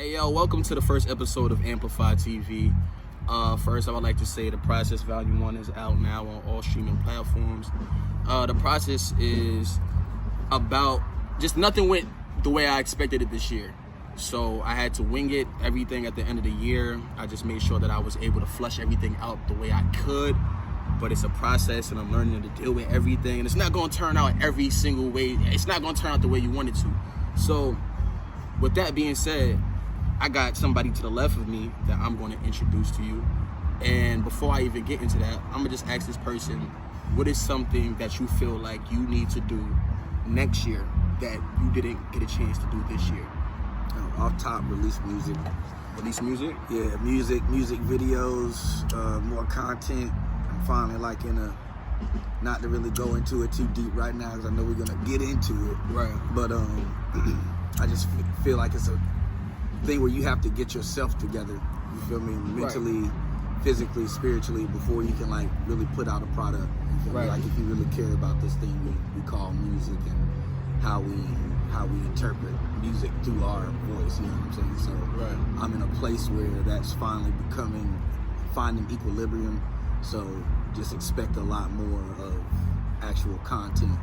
Hey yo, welcome to the first episode of Amplify TV. First, I would like to say The Process Volume 1 is out now on all streaming platforms. The process is about just nothing went the way I expected it this year. So I had to wing it, everything at the end of the year. I just made sure that I was able to flush everything out the way I could. But it's a process and I'm learning to deal with everything. And it's not gonna turn out every single way. It's not gonna turn out the way you want it to. So with that being said, I got somebody to the left of me that I'm going to introduce to you. And before I even get into that, I'm going to just ask this person, what is something that you feel like you need to do next year that you didn't get a chance to do this year? Off top, release music. Release music? Yeah, music videos, more content. I'm finally like in a, not to really go into it too deep right now because I know we're going to get into it. Right. But I just feel like it's a thing where you have to get yourself together, you feel me, mentally, right, physically, spiritually, before you can like really put out a product. You feel me? Like if you really care about this thing we call music and how we interpret music through our voice, you know what I'm saying? So right, I'm in a place where that's finally finding equilibrium. So just expect a lot more of actual content.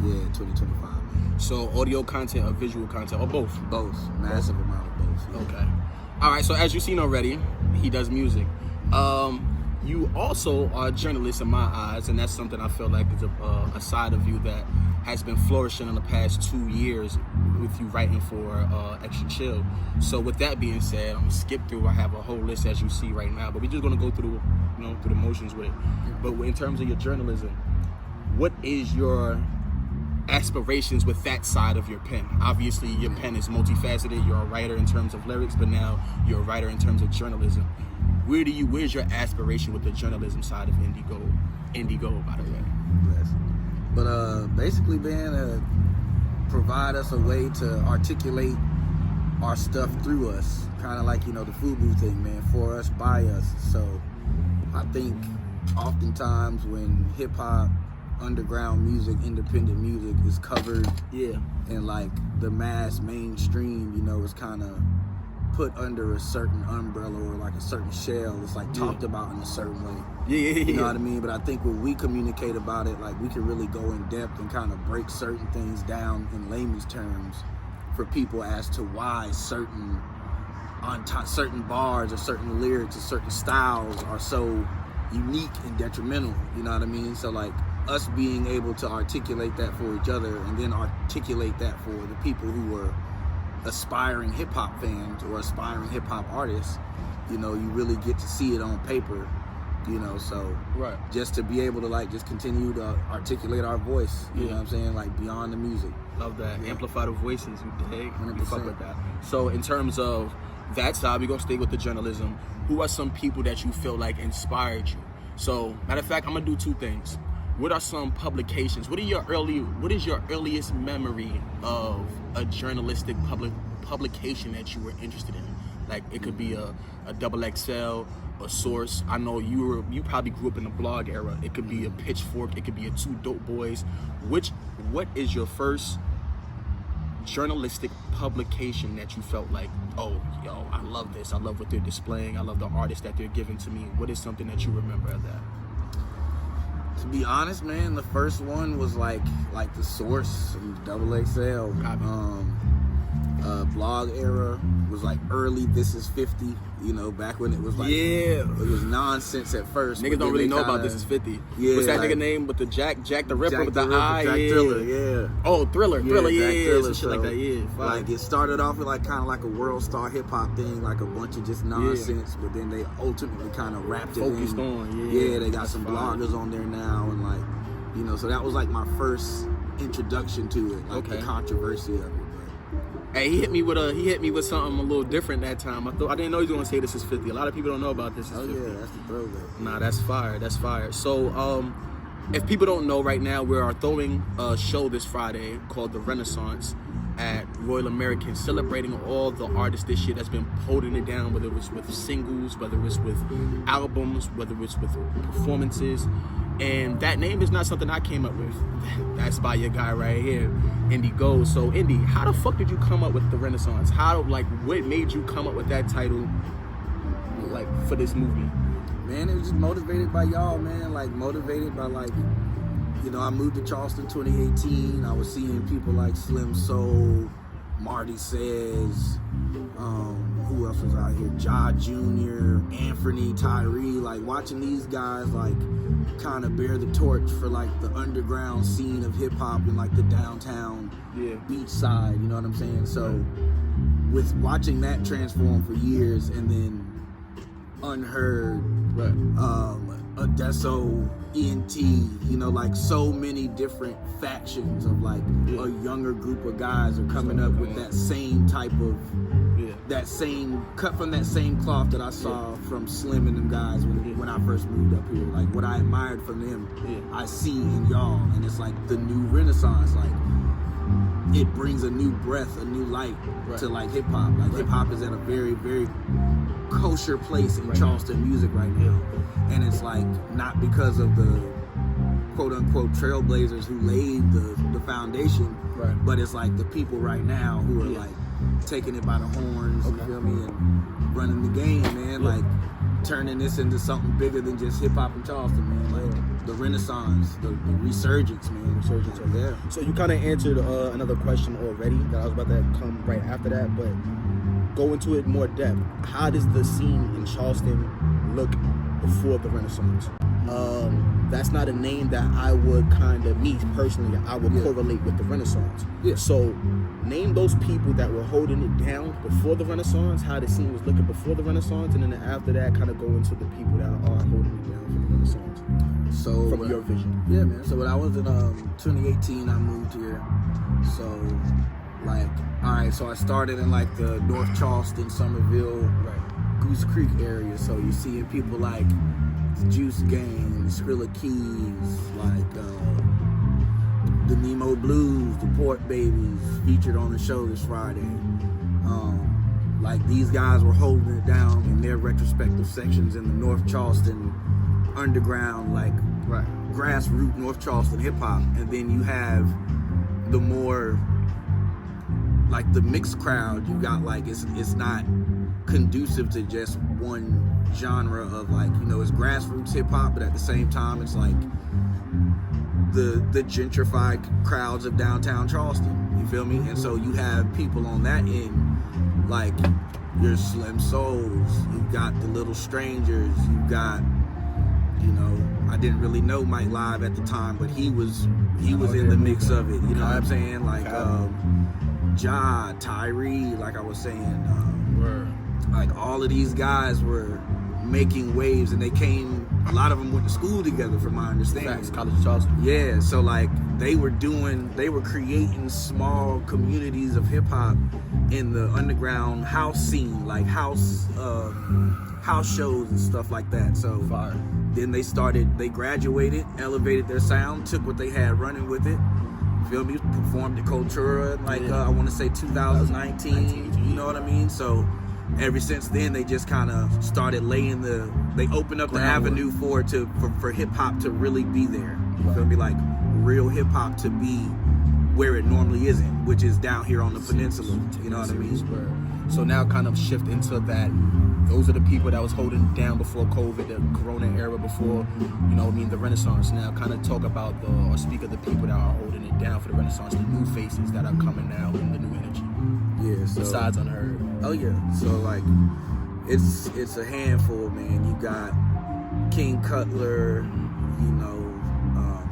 Yeah, 2025. So audio content or visual content or both? Both. Massive amount of both. Yeah. Okay. All right, so as you've seen already, he does music. You also are a journalist in my eyes, and that's something I feel like is a side of you that has been flourishing in the past 2 years with you writing for Extra Chill. So with that being said, I'm gonna skip through. I have a whole list as you see right now, but we're just gonna go through, through the motions with it. But in terms of your journalism, what is your aspirations with that side of your pen? Obviously, your pen is multifaceted. You're a writer in terms of lyrics, but now you're a writer in terms of journalism. Where's your aspiration with the journalism side of Indigo, by the way? Yes. But basically, man, provide us a way to articulate our stuff through us. Kind of like, the FUBU thing, man, for us, by us. So I think oftentimes when hip-hop, underground music, independent music is covered, and like the mass mainstream, is kind of put under a certain umbrella or like a certain shell. It's like talked about in a certain way. You know what I mean? But I think when we communicate about it, like we can really go in depth and kind of break certain things down in layman's terms for people as to why certain bars or certain lyrics or certain styles are so unique and detrimental. You know what I mean? So like us being able to articulate that for each other and then articulate that for the people who are aspiring hip-hop fans or aspiring hip-hop artists, you really get to see it on paper, so right, just to be able to like just continue to articulate our voice, you know what I'm saying, like beyond the music. Love that. Amplify the voices, you dig? 100%. Fuck with that. So in terms of that side, we're gonna stay with the journalism. Who are some people that you feel like inspired you? So matter of fact, I'm gonna do two things. What are some publications? What is your earliest memory of a journalistic publication that you were interested in? Like it could be a XXL, a Source. I know you probably grew up in the blog era. It could be a Pitchfork. It could be a Two Dope Boys. What is your first journalistic publication that you felt like, oh, yo, I love this. I love what they're displaying. I love the artists that they're giving to me. What is something that you remember of that? To be honest, man, the first one was like the Source and XXL. Blog era was like early This Is 50, back when it was like, it was nonsense at first. Niggas don't really know about This Is 50. Yeah, what's that nigga name with the Jack the Ripper with the eye? Jack Thriller, Oh, Thriller, Thriller, some shit like that, Like it started off with like kind of like a world star hip hop thing, like a bunch of just nonsense, but then they ultimately kind of wrapped it focused in. on, they got some bloggers on there now, and like, so that was like my first introduction to it, like the controversy of it. Hey, he hit me with something a little different that time. I didn't know he was gonna say This Is 50. A lot of people don't know about This Is 50. Oh yeah, that's the throwback. Nah, that's fire. So, if people don't know, right now we are throwing a show this Friday called The Renaissance at Royal American, celebrating all the artists this year that's been holding it down, whether it's with singles, whether it's with albums, whether it's with performances. And that name is not something I came up with. That's by your guy right here, Indie Gold. So Indy, how the fuck did you come up with the Renaissance? What made you come up with that title, like, for this movie? Man, it was just motivated by y'all, man. Like, motivated by, like, you know, I moved to Charleston 2018. I was seeing people like Slim Soul, Marty Says, who else was out here? Ja Jr., Anthony, Tyree, like watching these guys like kind of bear the torch for like the underground scene of hip hop in like the downtown beach side, you know what I'm saying? So with watching that transform for years, and then Unheard, Adesso, ENT, you know, like so many different factions of like a younger group of guys are coming up with that same type of, that same, cut from that same cloth that I saw from Slim and them guys when I first moved up here. Like what I admired from them, I see in y'all, and it's like the new Renaissance, like it brings a new breath, a new light to like hip hop. Like hip hop is at a very, very kosher place in Charleston music right now, and it's like not because of the quote unquote trailblazers who laid the foundation, but it's like the people right now who are like taking it by the horns, you feel me, and running the game, man. Like turning this into something bigger than just hip hop in Charleston, man. Like the Renaissance, the resurgence, man. Resurgence over there. So you kind of answered another question already that I was about to come right after that, but go into it more depth. How does the scene in Charleston look before the Renaissance? That's not a name that I would kind of, me personally, I would correlate with the Renaissance. So name those people that were holding it down before the Renaissance, how the scene was looking before the Renaissance, and then after that kind of go into the people that are holding it down for the Renaissance. So from your vision. Yeah, man. So when I was in 2018, I moved here. So like, all right, so I started in like the North Charleston, Somerville, Goose Creek area. So you're seeing people like Juice Gang, Skrilla Keys, like the Nemo Blues, the Port Babies, featured on the show this Friday. Like these guys were holding it down in their retrospective sections in the North Charleston underground, like grassroots North Charleston hip hop. And then you have the more like the mixed crowd. You got like it's not conducive to just one genre of like, you know, it's grassroots hip hop, but at the same time it's like the gentrified crowds of downtown Charleston, you feel me? And so you have people on that end, like your Slim Souls, you've got the Little Strangers, you've got, you know, I didn't really know Mike Live at the time, but he was in the mix of it, you know what I'm saying? Like Ja, Tyree, like I was saying, like all of these guys were making waves, and they came, a lot of them went to school together from my understanding. Facts, College of Charleston. Yeah, so like they were creating small communities of hip hop in the underground house scene, like house shows and stuff like that. So then they graduated, elevated their sound, took what they had running with it, feel me, performed at Cultura, like I want to say 2019, you know what I mean? So ever since then, they just kind of started they opened up the avenue for hip hop to really be there. You feel me? Like real hip hop to be where it normally isn't, which is down here on the peninsula. You know what I mean? So now kind of shift into that. Those are the people that was holding it down before COVID, the Corona era, before, you know what I mean, the Renaissance. Now kind of talk about or speak of the people that are holding it down for the Renaissance, the new faces that are coming now in the new energy. Yeah, so, besides Unheard. Oh yeah, so like it's a handful, man. You got King Cutler, you know,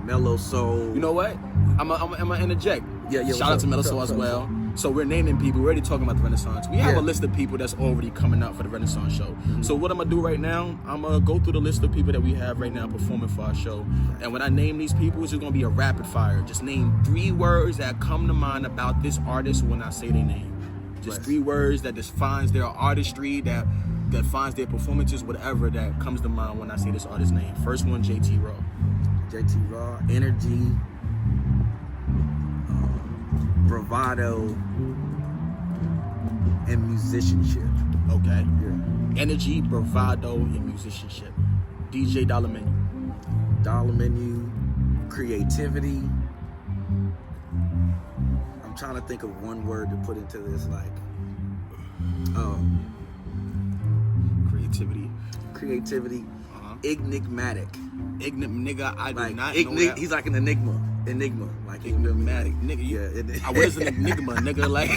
Mellow Soul. You know what? I'm gonna interject. Yeah. Shout out to Mellow Soul as well. So we're naming people. We're already talking about the Renaissance. We have a list of people that's already coming out for the Renaissance show. So what I'm gonna do right now, I'm gonna go through the list of people that we have right now performing for our show. And when I name these people, it's just gonna be a rapid fire. Just name 3 words that come to mind about this artist when I say their name. Just 3 words that defines their artistry, that defines their performances, whatever that comes to mind when I say this artist's name. First one, JT Raw. JT Raw, energy, bravado, and musicianship. Okay. Yeah. Energy, bravado, and musicianship. DJ Dollar Menu. Dollar Menu, creativity. I'm trying to think of one word to put into this, like, creativity, enigmatic. Nigga, I do Like, not know that. he's like an enigma, like Enigmatic, nigga. Yeah, What is an enigma, nigga? Like,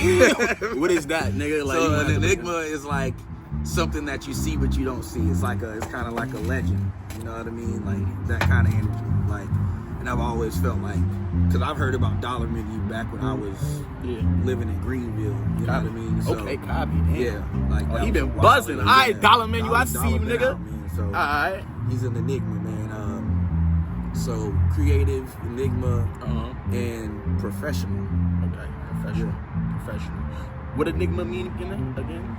what is that, nigga? Like, so an enigma is like something that you see but you don't see. It's kind of like a legend. You know what I mean? Like that kind of energy. Like, and I've always felt like, because I've heard about Dollar Menu back when I was living in Greenville. You know what I mean? So, okay, copy. Damn. Yeah, like he been buzzing. All right, Dollar Menu, I see you, nigga. So all right, he's an enigma, man. So creative, enigma, and professional. Okay, professional. What enigma mean again?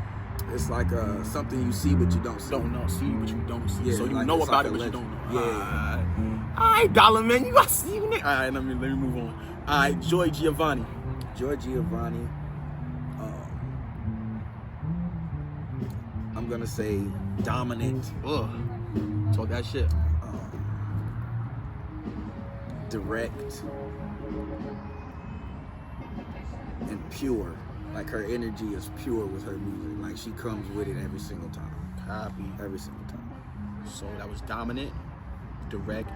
It's like something you see but you don't see. See but you don't see. Yeah, so you like know about like it but you don't know. Yeah. All right, Dollar Menu, I see you, nigga. All right, let me move on. All right, Joy Giovanni. I'm gonna say dominant. Talk that shit. Direct and pure. Like, her energy is pure with her music. Like, she comes with it every single time. Copy. Every single time. So that was dominant, direct,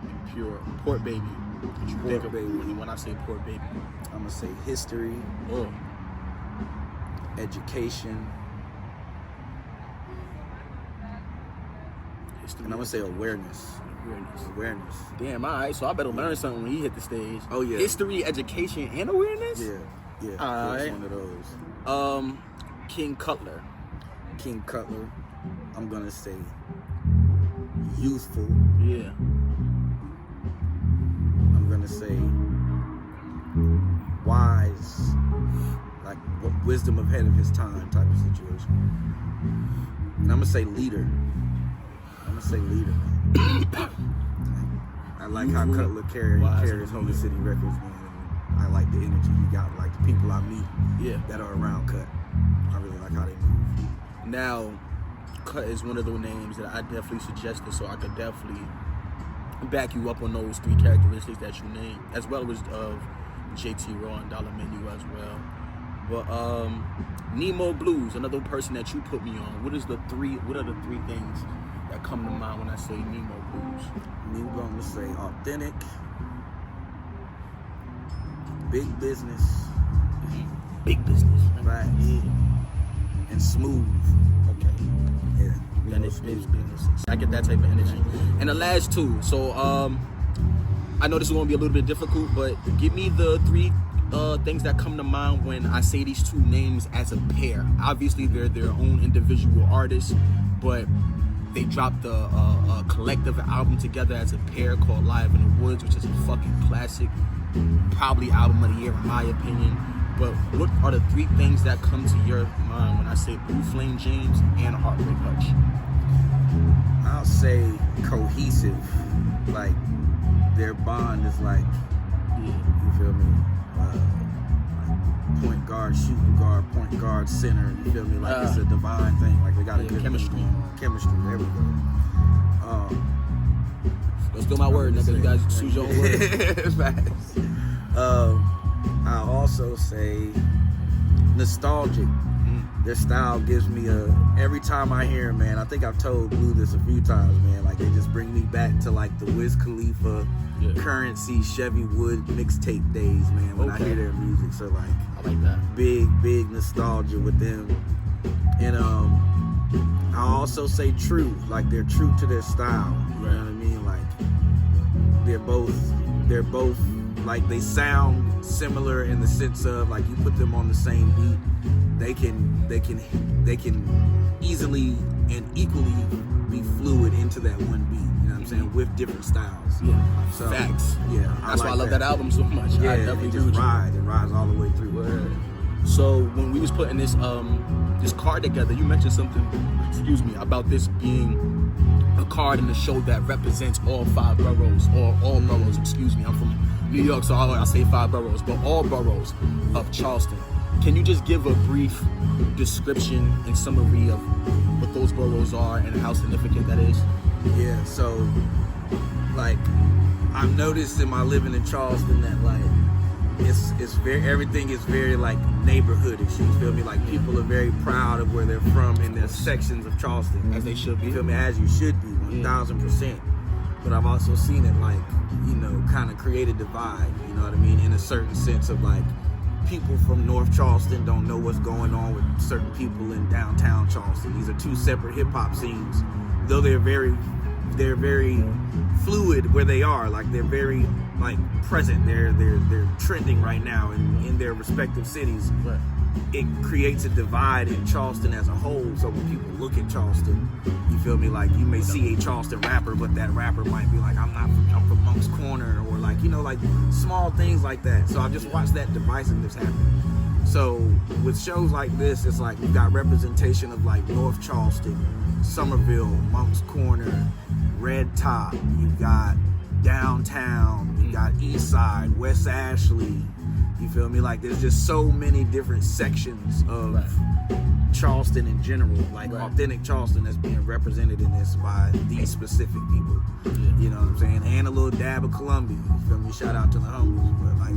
and pure. Port Baby. What you think of Baby. when I say Port Baby? I'm gonna say history, education, and I'm gonna say awareness. Damn, all right. So I better learn something when he hit the stage. Oh yeah. History, education, and awareness. Yeah. All right. One of those. King Cutler. I'm gonna say youthful. Yeah. I'm gonna say wise, like wisdom ahead of his time type of situation. And I'm gonna say leader. I like how Cutler carries Holy City Records, man. I like the energy he got, like the people I meet that are around Cut. I really like how they move. Now, Cut is one of those names that I definitely suggested, so I could definitely back you up on those three characteristics that you named, as well as of JT Raw and Dollar Menu as well. But Nemo Blues, another person that you put me on. What are the three things that come to mind when I say Nemo Blues? I'm gonna say authentic, big business, right? Yeah. And smooth. Okay. Yeah. That is business. I get that type of energy. And the last two. So I know this is gonna be a little bit difficult, but give me the three things that come to mind when I say these two names as a pair. Obviously, they're their own individual artists, but they dropped a collective album together as a pair called Live in the Woods, which is a fucking classic, probably album of the year in my opinion. But what are the three things that come to your mind when I say Blue Flame James and Heartbreak Hutch? I'll say cohesive. Like, their bond is like, you feel me? Like point guard, shooting guard, point guard, center. You feel me? Like, it's a divine thing. Like, they got a good chemistry. Chemistry. There we go. Don't steal my word, nigga. You guys choose your own word. Facts. I'll also say nostalgic. Their style gives me every time I hear 'em, man, I think I've told Blue this a few times, man, like, they just bring me back to like the Wiz Khalifa, Currency, Chevy Wood mixtape days, man, when I hear their music. So like, I like that. Big nostalgia with them. And I'll also say true, like they're true to their style. You know what I mean? Like, they're both like, they sound similar in the sense of, like, you put them on the same beat, they can easily and equally be fluid into that one beat. You know what I'm saying? With different styles. Yeah. So, facts. Yeah. That's why I love that album so much. Yeah, I definitely it just rides. It rides all the way through. Word. So when we was putting this card together, you mentioned something, about this being a card in the show that represents all five boroughs, or all boroughs, I'm from New York, so I say five boroughs, but all boroughs of Charleston. Can you just give a brief description and summary of what those boroughs are and how significant that is? Yeah, so like I've noticed in my living in Charleston that like it's very, everything is very like neighborhoodish. You feel me? Like people are very proud of where they're from in their sections of Charleston, As they should be. You feel me? As you should be, 1000%. But I've also seen it like, you know, kind of create a divide. You know what I mean? In a certain sense of like, people from North Charleston don't know what's going on with certain people in downtown Charleston. These are two separate hip hop scenes, though they're very fluid where they are. Like they're very like present. They're trending right now in their respective cities. Right. It creates a divide in Charleston as a whole. So when people look at Charleston, you feel me? Like you may see a Charleston rapper, but that rapper might be like, I'm from Monk's Corner, or like, you know, like small things like that. So I've just watched that divisiveness happen. So with shows like this, it's like we've got representation of like North Charleston, Somerville, Monk's Corner, Red Top. You've got downtown. You got East Side, West Ashley. You feel me? Like there's just so many different sections of Charleston in general, like authentic Charleston that's being represented in this by these specific people. You know what I'm saying? And a little dab of Columbia. You feel me? Shout out to the homies. But like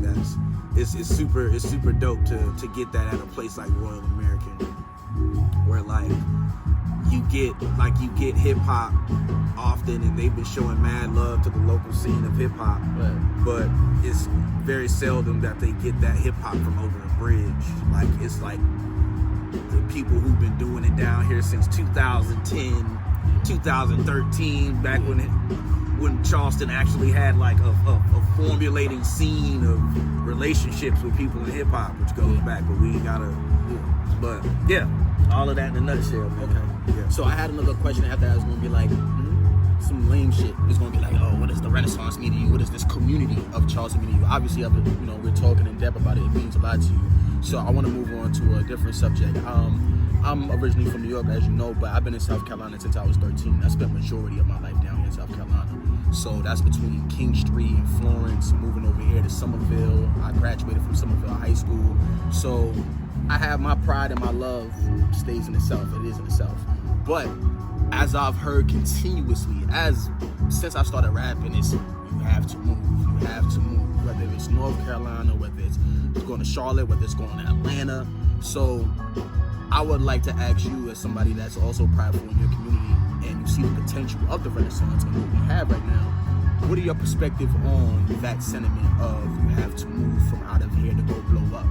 it's super dope to get that at a place like Royal American, where like you get hip hop often, and they've been showing mad love to the local scene of hip hop. But it's very seldom that they get that hip hop from over a bridge. Like it's like the people who've been doing it down here since 2010, 2013, back when Charleston actually had like a formulating scene of relationships with people in hip hop, which goes back, but we ain't gotta. But yeah, all of that in a nutshell. Okay. Yeah. So I had another question after that. I was gonna be like, some lame shit. It's gonna be like, oh, what does the Renaissance mean to you? What does this community of Charleston mean to you? Obviously, we're talking in depth about it. It means a lot to you. So I want to move on to a different subject. I'm originally from New York, as you know, but I've been in South Carolina since I was 13. I spent majority of my life down here in South Carolina. So that's between King Street and Florence, moving over here to Somerville. I graduated from Somerville High School. So I have my pride and my love stays in the South. It is in the South. But as I've heard continuously, since I started rapping, it's you have to move. You have to move. Whether it's North Carolina, whether it's going to Charlotte, whether it's going to Atlanta. So I would like to ask you, as somebody that's also prideful in your community and you see the potential of the Renaissance and what we have right now, what are your perspective on that sentiment of you have to move from out of here to go blow up?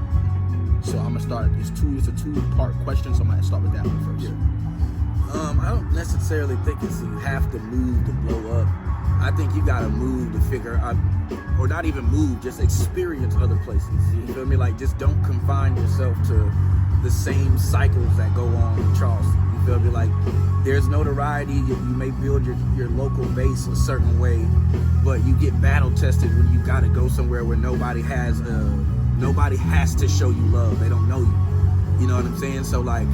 So I'm gonna start. It's a two-part question, so I'm gonna start with that one first. I don't necessarily think it's you have to move to blow up. I think you gotta move to figure out, or not even move, just experience other places. You feel me? Like just don't confine yourself to the same cycles that go on in Charleston. You feel me? Like there's notoriety. You may build your local base a certain way, but you get battle tested when you gotta go somewhere where nobody has to show you love. They don't know you. You know what I'm saying? So like,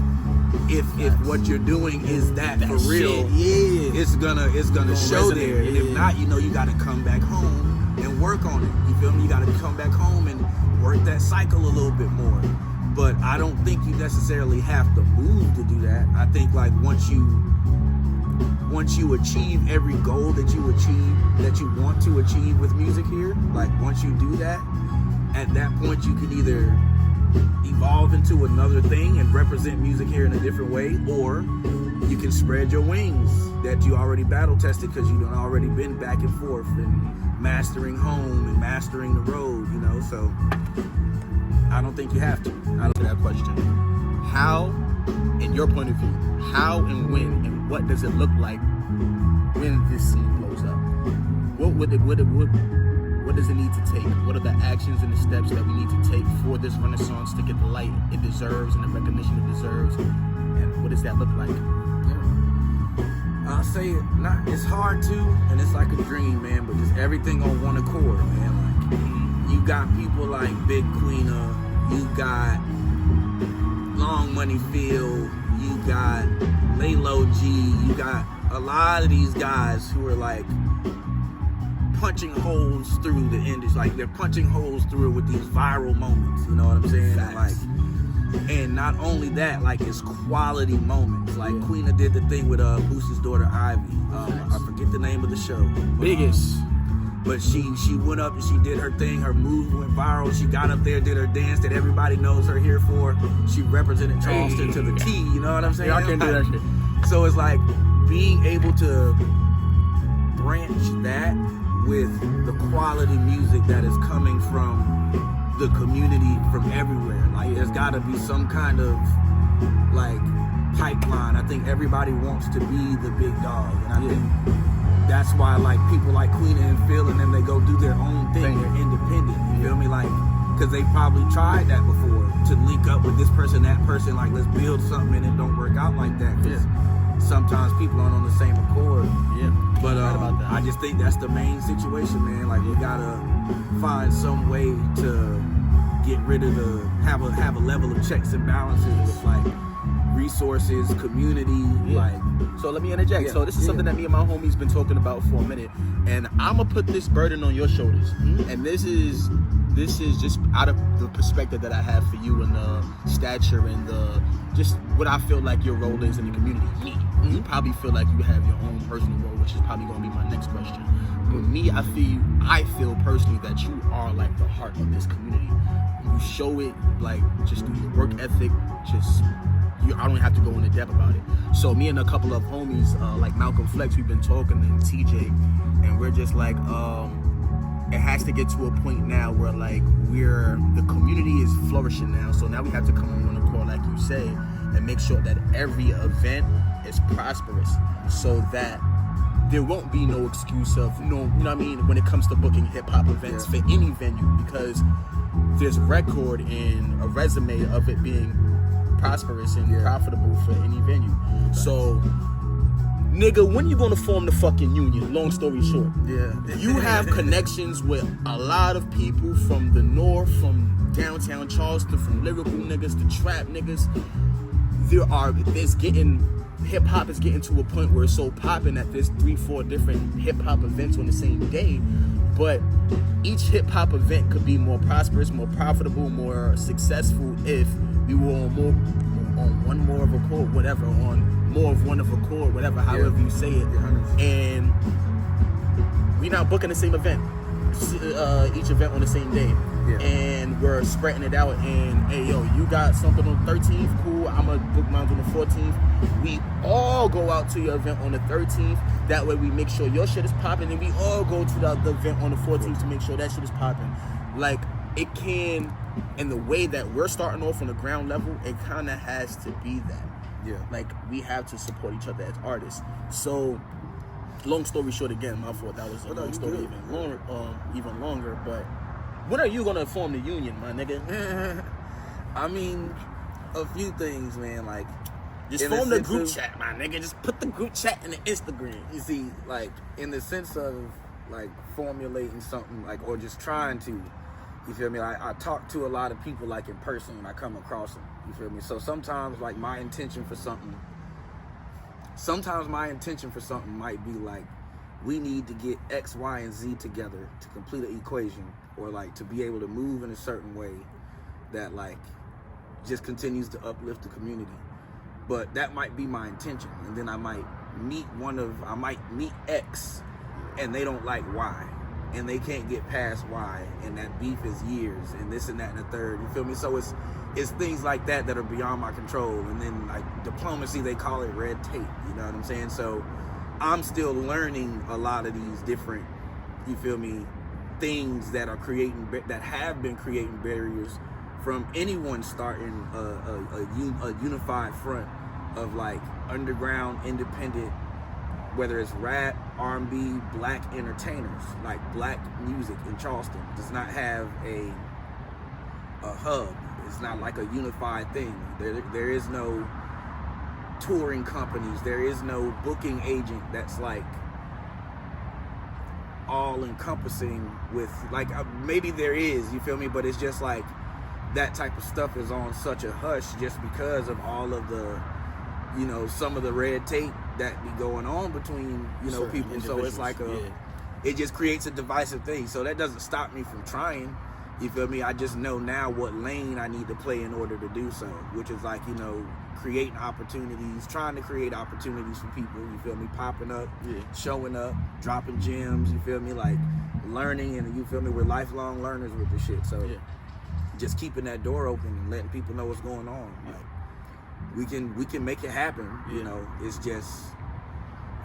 if what you're doing is that for real, it's gonna show there. And if not, you gotta come back home and work on it. You feel me? You gotta come back home and work that cycle a little bit more. But I don't think you necessarily have to move to do that. I think like once you achieve every goal that you want to achieve with music here, like once you do that, at that point you can either evolve into another thing and represent music here in a different way, or you can spread your wings that you already battle tested because you've already been back and forth and mastering home and mastering the road, so I don't think you have to. I don't that question. How, in your point of view, how and when and what does it look like when this scene blows up? What does it need to take? What are the actions and the steps that we need to take for this Renaissance to get the light it deserves and the recognition it deserves? And what does that look like? I'll say it's hard to, and it's like a dream, man, but just everything on one accord, man. Like, you got people like Big Queena, you got Long Money Phil, you got Laylo G, you got a lot of these guys who are like punching holes through the industry. Like they're punching holes through it with these viral moments, you know what I'm saying? And like And not only that, like it's quality moments. Like Yeah. Queena did the thing with Boosie's daughter Ivy. I forget the name of the show. Biggest. But she went up and she did her thing. Her move went viral. She got up there, did her dance that everybody knows her here for. She represented Charleston to the T. You know what I'm saying? Yeah, I can do that shit. So it's like being able to branch that with the quality music that is coming from the community from everywhere. Like there's got to be some kind of like pipeline. I think everybody wants to be the big dog, and I think that's why like people like Queena and Phil and them, they go do their own thing. They're independent. You feel me? Like because they probably tried that before to link up with this person, that person. Like let's build something and it don't work out like that. Because sometimes people aren't on the same accord. Yeah. But Right about that. I just think that's the main situation, man. Like we gotta find some way to get rid of have a level of checks and balances with like resources, community, like. So let me interject. Yeah, So this is something that me and my homies been talking about for a minute, and I'm gonna put this burden on your shoulders. And this is just out of the perspective that I have for you and the stature and the just what I feel like your role is in the community. Me, you probably feel like you have your own personal role, which is probably gonna be my next question. But me, I feel personally that you are like the heart of this community. You show it like just through your work ethic, I don't have to go into depth about it. So me and a couple of homies, like Malcolm Flex, we've been talking, and TJ, and we're just like, it has to get to a point now where like the community is flourishing now. So now we have to come on the call, like you say, and make sure that every event is prosperous, so that there won't be no excuse of you know what I mean, when it comes to booking hip hop events for any venue, because there's record in a resume of it being prosperous and profitable for any venue. So, nigga, when you gonna form the fucking union? Long story short, you have connections with a lot of people from the north, from downtown Charleston, from lyrical niggas to trap niggas. Hip hop is getting to a point where it's so popping that there's 3-4 different hip hop events on the same day. But each hip hop event could be more prosperous, more profitable, more successful if we were on one more of a chord, whatever, on more of one of a chord, whatever, however you say it. And we not booking the same event, each event on the same day. And we're spreading it out, and hey yo, you got something on the 13th, cool, I'm gonna book mine on the 14th. We all go out to your event on the 13th, that way we make sure your shit is popping, and we all go to the event on the 14th to make sure that shit is popping. Like, it can, in the way that we're starting off on the ground level, it kind of has to be that. Like, we have to support each other as artists. So, long story short, again, my fault, that was a long story, even longer, but when are you gonna form the union, my nigga? I mean, a few things, man. Like, just form the group chat, my nigga. Just put the group chat in the Instagram. You see, like, in the sense of like formulating something, like, or just trying to, you feel me? I talk to a lot of people like in person when I come across them. You feel me? So sometimes, like, my intention for something might be like, we need to get X, Y, and Z together to complete an equation, or like to be able to move in a certain way that like just continues to uplift the community. But that might be my intention, and then I might meet X and they don't like Y, and they can't get past Y, and that beef is years and this and that and the third, you feel me? So it's things like that are beyond my control. And then like diplomacy, they call it red tape, you know what I'm saying? So I'm still learning a lot of these different, you feel me, things that have been creating barriers from anyone starting a unified front of like underground, independent, whether it's rap, R&B, black entertainers. Like, black music in Charleston does not have a hub. It's not like a unified thing. There is no touring companies. There is no booking agent that's like all encompassing with, like, maybe there is, you feel me? But it's just like that type of stuff is on such a hush just because of all of the, you know, some of the red tape that be going on between, you know, people. So it's like it just creates a divisive thing. So that doesn't stop me from trying. You feel me? I just know now what lane I need to play in order to do so, which is like, you know, creating opportunities, trying to create opportunities for people, you feel me? Popping up, showing up, dropping gems, you feel me? Like learning, and you feel me? We're lifelong learners with this shit. So just keeping that door open and letting people know what's going on. Like we can make it happen, you know. It's just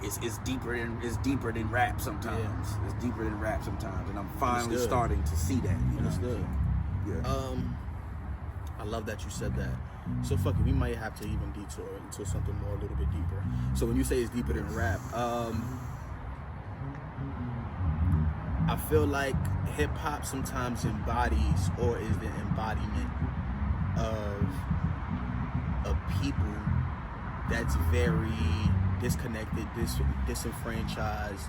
it's deeper than rap sometimes. It's deeper than rap sometimes, and I'm finally starting to see that. You know? Yeah. I love that you said that. So fuck it, we might have to even detour into something more a little bit deeper. So when you say it's deeper than rap, I feel like hip hop sometimes embodies, or is the embodiment of people that's very disconnected, disenfranchised,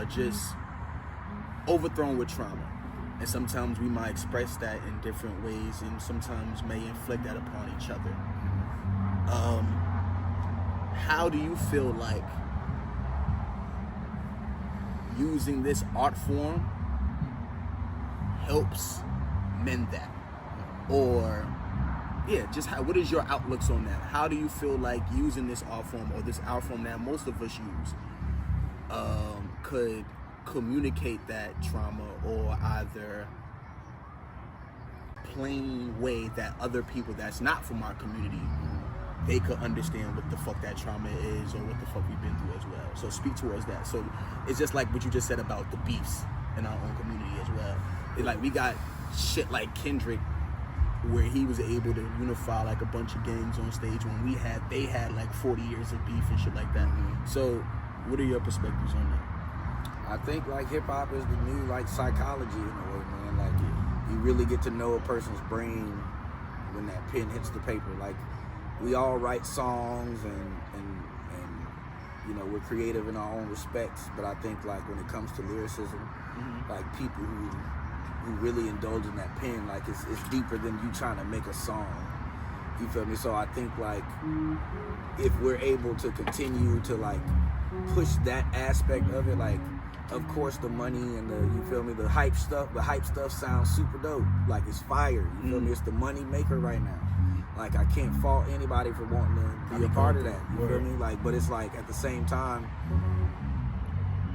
just overthrown with trauma. And sometimes we might express that in different ways, and sometimes may inflict that upon each other. How do you feel like using this art form helps mend that? Or just what is your outlooks on that? How do you feel like using this art form, or this art form that most of us use, could communicate that trauma, or either plain way that other people that's not from our community, they could understand what the fuck that trauma is, or what the fuck we've been through as well. So speak towards that. So it's just like what you just said about the beefs in our own community as well. It's like we got shit like Kendrick, where he was able to unify like a bunch of gangs on stage when they had like 40 years of beef and shit like that. So what are your perspectives on that? I think like hip hop is the new like psychology in a way, man. Like you really get to know a person's brain when that pen hits the paper. Like we all write songs and you know, we're creative in our own respects, but I think like when it comes to lyricism, like people who really indulge in that pen, like it's deeper than you trying to make a song. You feel me? So I think like if we're able to continue to like push that aspect of it, like of course the money and the, you feel me, the hype stuff sounds super dope. Like it's fire. You feel me? It's the money maker right now. Like I can't fault anybody for wanting to be a part of that. You feel me? Like, but it's like at the same time,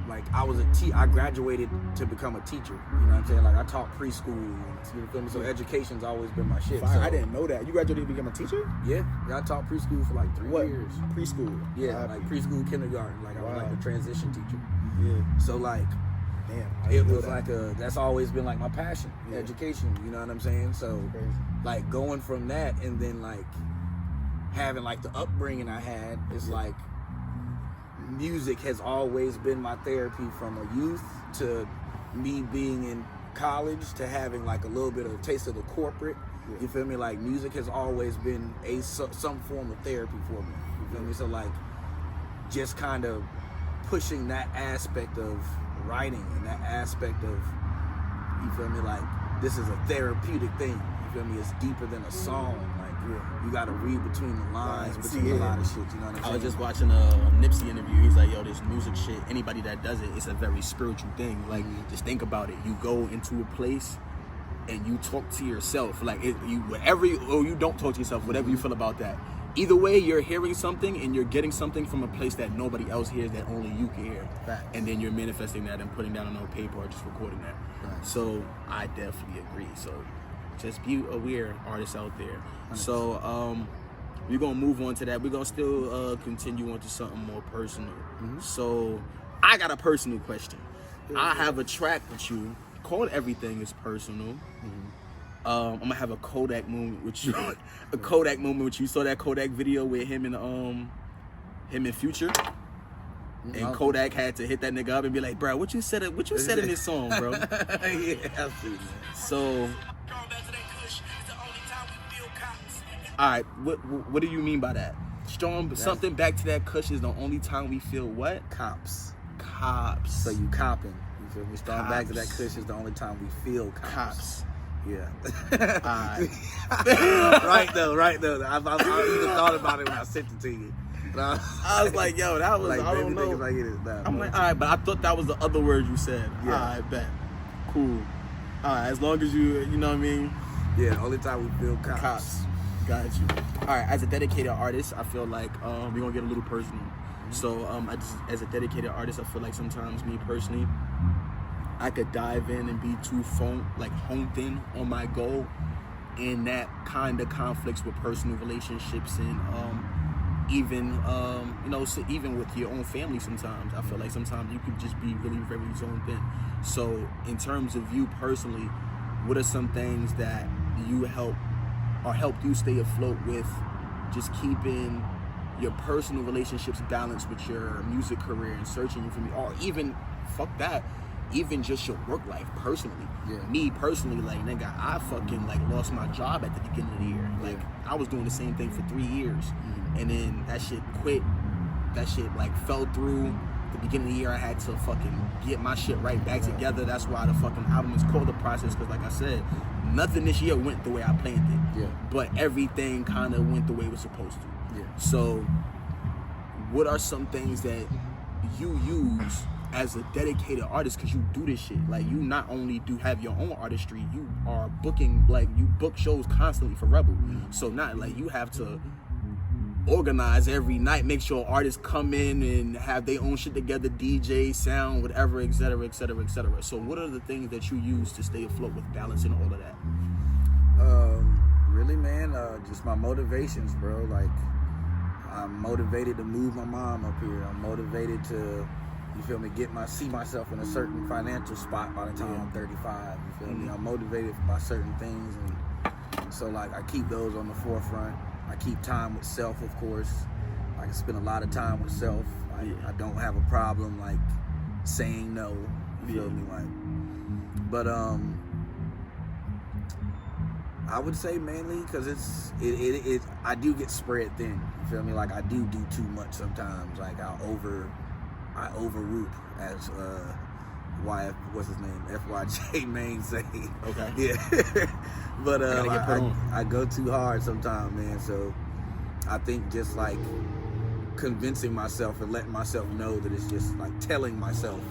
like I graduated to become a teacher. You know what I'm saying? Like I taught preschool. You feel me? So education's always been my shit. Fire. So, I didn't know that. You graduated to become a teacher? Yeah, I taught preschool for like 3 years. Preschool? Yeah, like preschool, kindergarten. Like I was like a transition teacher. Yeah. So like, damn, it was like that's always been like my passion, education. You know what I'm saying? So like going from that and then like having like the upbringing I had, it's like music has always been my therapy from a youth to me being in college to having like a little bit of a taste of the corporate. You feel me? Like music has always been some form of therapy for me. You feel me? So like just kind of pushing that aspect of writing and that aspect of, you feel me, like this is a therapeutic thing. You feel me? It's deeper than a song. Like you gotta read between the lines, between a lot of shit. You know what I'm saying? I was just watching a Nipsey interview. He's like, yo, this music shit, anybody that does it, it's a very spiritual thing. Like, just think about it. You go into a place and you talk to yourself. Like, you don't talk to yourself, whatever you feel about that. Either way, you're hearing something and you're getting something from a place that nobody else hears, that only you can hear. And then you're manifesting that and putting down on paper or just recording that. So I definitely agree. So just be aware, artists out there. So we're gonna move on to that. We're gonna still continue on to something more personal. So I got a personal question. I have a track with you called Everything Is Personal. I'm gonna have a Kodak moment with you. A Kodak moment with you. Saw that Kodak video with him and Future. And Kodak had to hit that nigga up and be like, bro, what you said in this song, bro? Yeah, absolutely. So, all right, what do you mean by that? Something back to that kush is the only time we feel what? Cops. So you copping. You feel me? Starting back to that kush is the only time we feel cops. Yeah. Right though. I even thought about it when I sent it to you. I was like, yo, that was, like, I don't know. I'm like, all right, but I thought that was the other word you said. Yeah. All right, bet. Cool. As long as you know what I mean. Yeah, the only time we feel cops. Got you. All right, as a dedicated artist, I feel like we're gonna get a little personal. So, as a dedicated artist, I feel like sometimes me personally, I could dive in and be too honed in on my goal, and that kind of conflicts with personal relationships and even so even with your own family. Sometimes I feel like sometimes you could just be really very zoned in. So, in terms of you personally, what are some things that you helped you stay afloat with just keeping your personal relationships balanced with your music career and searching for me, or even even just your work life personally? Yeah. Me personally, like, nigga, I fucking lost my job at the beginning of the year. Like, I was doing the same thing for 3 years, and then that shit fell through. The beginning of the year, I had to fucking get my shit right back together. That's why the fucking album is called The Process, because like I said, nothing this year went the way I planned it. Yeah. But everything kind of went the way it was supposed to. Yeah. So, what are some things that you use as a dedicated artist, because you do this shit? Like, you not only do have your own artistry, you are booking, you book shows constantly for Rebel. So not like you have to organize every night, make sure artists come in and have their own shit together, DJ, sound, whatever, etc., etc., etc. So what are the things that you use to stay afloat with balancing all of that? Really, man, just my motivations, bro. Like, I'm motivated to move my mom up here. I'm motivated to, you feel me, see myself in a certain financial spot by the time I'm 35. You feel me? I'm motivated by certain things, and so like I keep those on the forefront. I keep time with self, of course. I can spend a lot of time with self. I don't have a problem like saying no. You feel me? But I would say mainly because it I do get spread thin. You feel me? Like, I do too much sometimes. Like, I overroot, as what's his name, FYJ Main say. Okay. Yeah. But I go too hard sometimes, man. So I think just like convincing myself and letting myself know that it's just like telling myself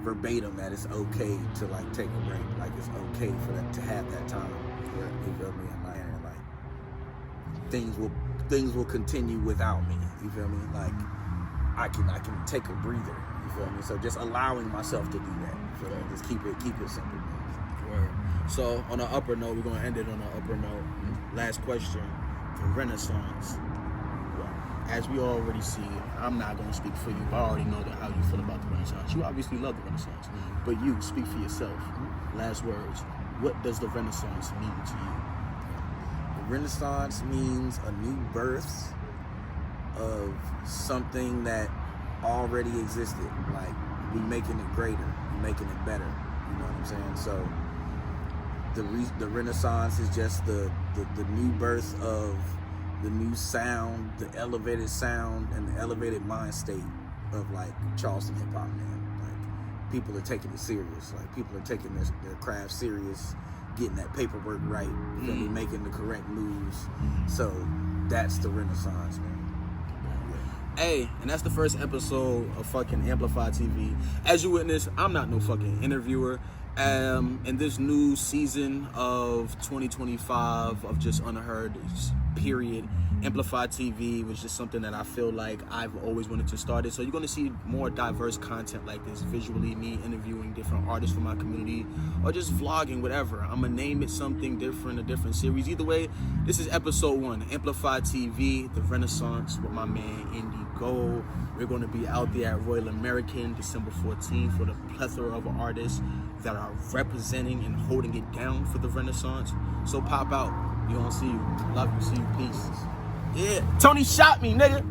verbatim that it's okay to like take a break. Like, it's okay for that to have that time. You feel me? And like things will continue without me. You feel me? Like, I can take a breather. You feel me? So just allowing myself to do that. You feel me? Just keep it simple. Word. So on an upper note, we're gonna end it on an upper note. Last question: the Renaissance. As we already see, I'm not gonna speak for you, but I already know how you feel about the Renaissance. You obviously love the Renaissance, but you speak for yourself. Last words. What does the Renaissance mean to you? The Renaissance means a new birth of something that already existed. Like, we making it greater, we making it better. You know what I'm saying? So the Renaissance is just the new birth of the new sound, the elevated sound, and the elevated mind state of like Charleston hip hop, man. Like, people are taking it serious. Like, people are taking their craft serious, getting that paperwork right, you feel me, making the correct moves. So that's the Renaissance, man. Hey, and that's the first episode of fucking Amplify TV. As you witness, I'm not no fucking interviewer. In this new season of 2025 of just Unheard, period, Amplify TV was just something that I feel like I've always wanted to start it. So you're going to see more diverse content like this, visually, me interviewing different artists from my community, or just vlogging, whatever. I'm going to name it something different, a different series. Either way, this is episode 1, Amplify TV, The Renaissance, with my man Indie Gold. We're going to be out there at Royal American December 14th for the plethora of artists that are representing and holding it down for the Renaissance. So pop out. You don't see you. Love you. See you. Peace. Yeah. Tony shot me, nigga.